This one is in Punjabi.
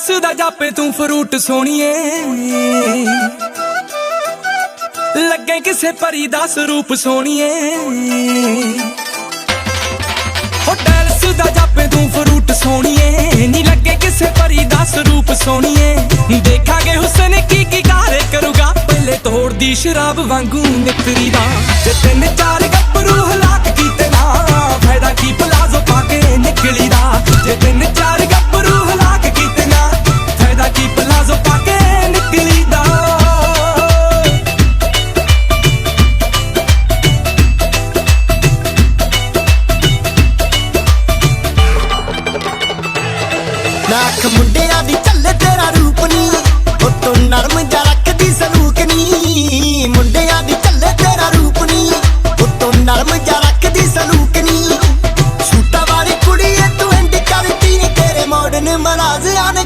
ਡੈਲਸ ਦਾ ਜਾਪੇ ਤੂੰ ਫਰੂਟ ਸੋਹਣੀਏ, ਲੱਗੇ ਕਿਸੇ ਪਰੀ ਦਾ ਸਰੂਪ ਸੋਹਣੀਏ। ਹੋ ਡੈਲਸ ਦਾ ਜਾਪੇ ਤੂੰ ਫਰੂਟ ਸੋਹਣੀਏ, ਨੀ ਲੱਗੇ ਕਿਸੇ ਪਰੀ ਦਾ ਸਰੂਪ ਸੋਹਣੀਏ। ਦੇਖਾਂਗੇ ਹੁਸਨ ਕੀ ਕਾਰੇ ਕਰੂਗਾ, ਪਹਿਲੇ ਤੋੜਦੀ ਸ਼ਰਾਬ ਵਾਂਗੂ ਨਿਕਰੀ ਦਾ। ਜੇ ਤਿੰਨ ਚਾਰ ਗੱਭਰੂ ਹਲਾਕ ਕੀਤੇ ਨਾ, ਫਾਇਦਾ ਕੀ ਪਲਾਜ਼ੋ ਪਾ ਕੇ ਨਿਕਲੀ ਦਾ। ਜੇ ਤਿੰਨ ਚਾਰ ਗੱਭਰੂ ਹਲਾਕ ਕੀਤੇ ਨਾ, ਫਾਇਦਾ ਕੀ ਪਲਾਜ਼ੋ ਪਾ ਕੇ ਨਿਕਲੀ ਦਾ। ਨਾਖ ਮੁੰਡਿਆਂ ਦੀ ਚੱਲੇ ਤੇਰਾ ਰੂਪ ਨੀ, ਉਹ ਤੂੰ ਨਰਮ ਜਾ ਰੱਖਦੀ ਸਲੂਕ ਨੀ। ਮੁੰਡਿਆਂ ਦੀ ਚੱਲੇ ਤੇਰਾ ਰੂਪ ਨੀ, ਉਹ ਤੂੰ ਨਰਮ ਜਾ ਰੱਖਦੀ ਸਲੂਕ ਨੀ। ਸੂਟਾਂ ਵਾਲੀ ਕੁੜੀ ਐ ਤੂੰ ਇੰਡੀ ਕਰਦੀ ਨੀ, ਤੇਰੇ ਮਾਡਰਨ ਮਨਾਜ਼ਿਆਂ ਨੇ